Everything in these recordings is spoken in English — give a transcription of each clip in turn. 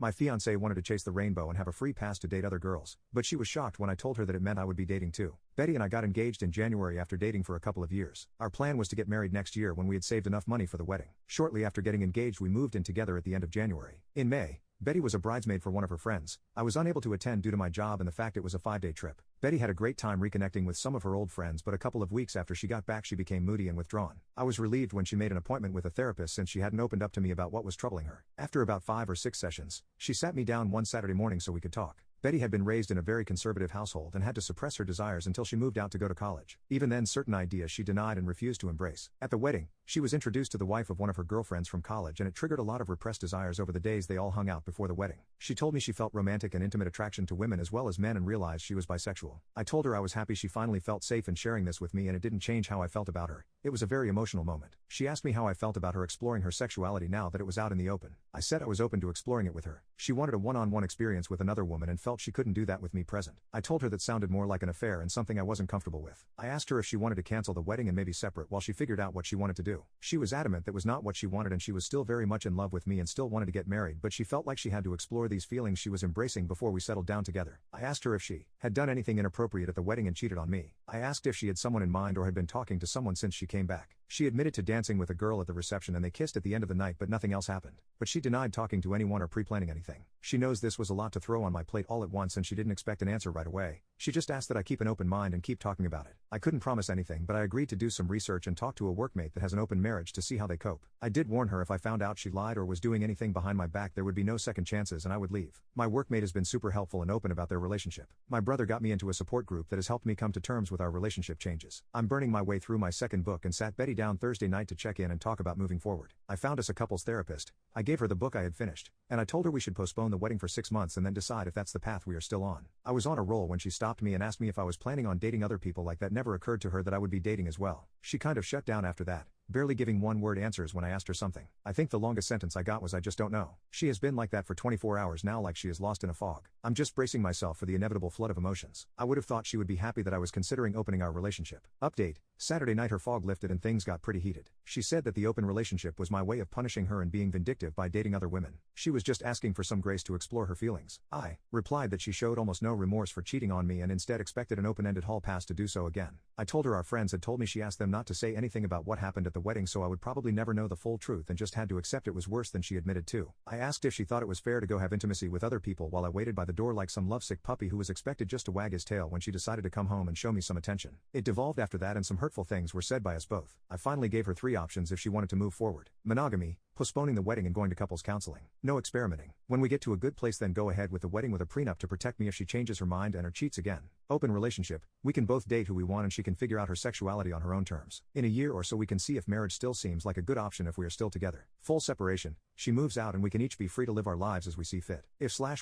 My fiance wanted to chase the rainbow and have a free pass to date other girls, but she was shocked when I told her that it meant I would be dating too. Betty and I got engaged in January after dating for a couple of years. Our plan was to get married next year when we had saved enough money for the wedding. Shortly after getting engaged, we moved in together at the end of January. In May, Betty was a bridesmaid for one of her friends. I was unable to attend due to my job and the fact it was a 5-day trip. Betty had a great time reconnecting with some of her old friends, but a couple of weeks after she got back she became moody and withdrawn. I was relieved when she made an appointment with a therapist since she hadn't opened up to me about what was troubling her. After about 5 or 6 sessions, she sat me down one Saturday morning so we could talk. Betty had been raised in a very conservative household and had to suppress her desires until she moved out to go to college. Even then, certain ideas she denied and refused to embrace. At the wedding, she was introduced to the wife of one of her girlfriends from college, and it triggered a lot of repressed desires over the days they all hung out before the wedding. She told me she felt romantic and intimate attraction to women as well as men and realized she was bisexual. I told her I was happy she finally felt safe in sharing this with me, and it didn't change how I felt about her. It was a very emotional moment. She asked me how I felt about her exploring her sexuality now that it was out in the open. I said I was open to exploring it with her. She wanted a one-on-one experience with another woman and felt she couldn't do that with me present. I told her that sounded more like an affair and something I wasn't comfortable with. I asked her if she wanted to cancel the wedding and maybe separate while she figured out what she wanted to do. She was adamant that was not what she wanted, and she was still very much in love with me and still wanted to get married, but she felt like she had to explore these feelings she was embracing before we settled down together. I asked her if she had done anything inappropriate at the wedding and cheated on me. I asked if she had someone in mind or had been talking to someone since she came back. She admitted to dancing with a girl at the reception and they kissed at the end of the night, but nothing else happened. But she denied talking to anyone or pre-planning anything. She knows this was a lot to throw on my plate all at once and she didn't expect an answer right away. She just asked that I keep an open mind and keep talking about it. I couldn't promise anything, but I agreed to do some research and talk to a workmate that has an open marriage to see how they cope. I did warn her if I found out she lied or was doing anything behind my back there would be no second chances and I would leave. My workmate has been super helpful and open about their relationship. My brother got me into a support group that has helped me come to terms with our relationship changes. I'm burning my way through my second book and sat Betty down Thursday night to check in and talk about moving forward. I found us a couples therapist. I gave her the book I had finished, and I told her we should postpone the wedding for 6 months and then decide if that's the path we are still on. I was on a roll when she stopped me and asked me if I was planning on dating other people. Like that never occurred to her that I would be dating as well. She kind of shut down after that, barely giving one-word answers when I asked her something. I think the longest sentence I got was I just don't know. She has been like that for 24 hours now, like she is lost in a fog. I'm just bracing myself for the inevitable flood of emotions. I would have thought she would be happy that I was considering opening our relationship. Update: Saturday night her fog lifted and things got pretty heated. She said that the open relationship was my way of punishing her and being vindictive by dating other women. She was just asking for some grace to explore her feelings. I replied that she showed almost no remorse for cheating on me and instead expected an open-ended hall pass to do so again. I told her our friends had told me she asked them not to say anything about what happened at the wedding, so I would probably never know the full truth and just had to accept it was worse than she admitted to. I asked if she thought it was fair to go have intimacy with other people while I waited by the door like some lovesick puppy who was expected just to wag his tail when she decided to come home and show me some attention. It devolved after that and some hurtful things were said by us both. I finally gave her 3 options if she wanted to move forward: monogamy, postponing the wedding, and going to couples counseling. No experimenting. When we get to a good place then go ahead with the wedding with a prenup to protect me if she changes her mind and or cheats again. Open relationship: we can both date who we want and she can figure out her sexuality on her own terms. In a year or so we can see if marriage still seems like a good option if we are still together. Full separation: she moves out and we can each be free to live our lives as we see fit.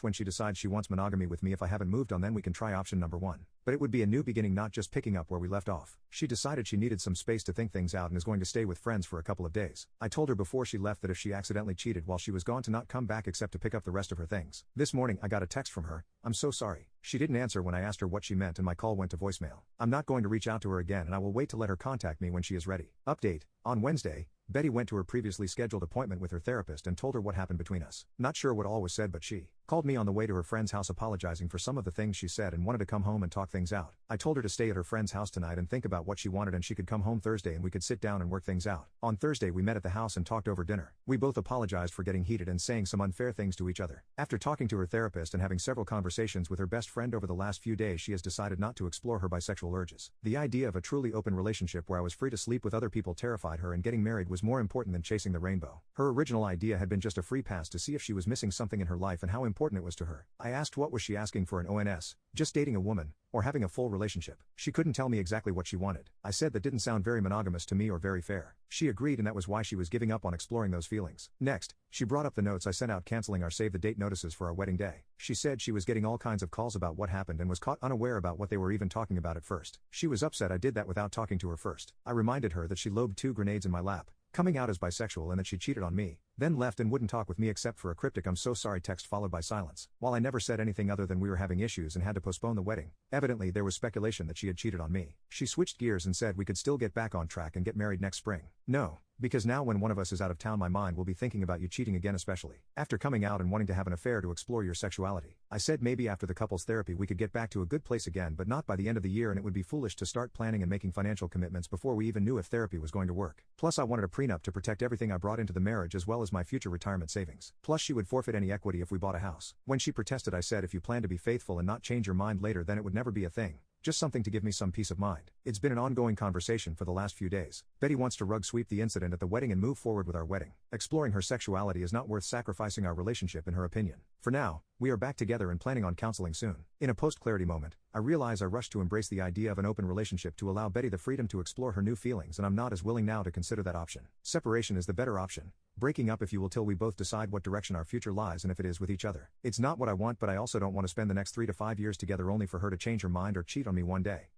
When she decides she wants monogamy with me if I haven't moved on, then we can try option number 1. But it would be a new beginning, not just picking up where we left off. She decided she needed some space to think things out and is going to stay with friends for a couple of days. I told her before she left that if she accidentally cheated while she was gone to not come back except to pick up the rest of her things. This morning I got a text from her: "I'm so sorry." She didn't answer when I asked her what she meant and my call went to voicemail. I'm not going to reach out to her again and I will wait to let her contact me when she is ready. Update: on Wednesday, Betty went to her previously scheduled appointment with her therapist and told her what happened between us. Not sure what all was said, but she called me on the way to her friend's house apologizing for some of the things she said and wanted to come home and talk things out. I told her to stay at her friend's house tonight and think about what she wanted and she could come home Thursday and we could sit down and work things out. On Thursday we met at the house and talked over dinner. We both apologized for getting heated and saying some unfair things to each other. After talking to her therapist and having several conversations with her best friend over the last few days, she has decided not to explore her bisexual urges. The idea of a truly open relationship where I was free to sleep with other people terrified her, and getting married was more important than chasing the rainbow. Her original idea had been just a free pass to see if she was missing something in her life and how important it was to her. I asked what was she asking for an ONS, just dating a woman, or having a full relationship. She couldn't tell me exactly what she wanted. I said that didn't sound very monogamous to me or very fair. She agreed and that was why she was giving up on exploring those feelings. Next, she brought up the notes I sent out canceling our save the date notices for our wedding day. She said she was getting all kinds of calls about what happened and was caught unaware about what they were even talking about at first. She was upset I did that without talking to her first. I reminded her that she lobbed 2 grenades in my lap, coming out as bisexual and that she cheated on me, Then left and wouldn't talk with me except for a cryptic "I'm so sorry" text followed by silence. While I never said anything other than we were having issues and had to postpone the wedding, evidently there was speculation that she had cheated on me. She switched gears and said we could still get back on track and get married next spring. No. Because now when one of us is out of town my mind will be thinking about you cheating again, especially after coming out and wanting to have an affair to explore your sexuality. I said maybe after the couples therapy we could get back to a good place again, but not by the end of the year, and it would be foolish to start planning and making financial commitments before we even knew if therapy was going to work. Plus I wanted a prenup to protect everything I brought into the marriage as well as my future retirement savings. Plus she would forfeit any equity if we bought a house. When she protested I said if you plan to be faithful and not change your mind later then it would never be a thing. Just something to give me some peace of mind. It's been an ongoing conversation for the last few days. Betty wants to rug sweep the incident at the wedding and move forward with our wedding. Exploring her sexuality is not worth sacrificing our relationship in her opinion. For now, we are back together and planning on counseling soon. In a post-clarity moment, I realize I rushed to embrace the idea of an open relationship to allow Betty the freedom to explore her new feelings, and I'm not as willing now to consider that option. Separation is the better option. Breaking up if you will till we both decide what direction our future lies and if it is with each other. It's not what I want, but I also don't want to spend the next 3 to 5 years together only for her to change her mind or cheat on me one day.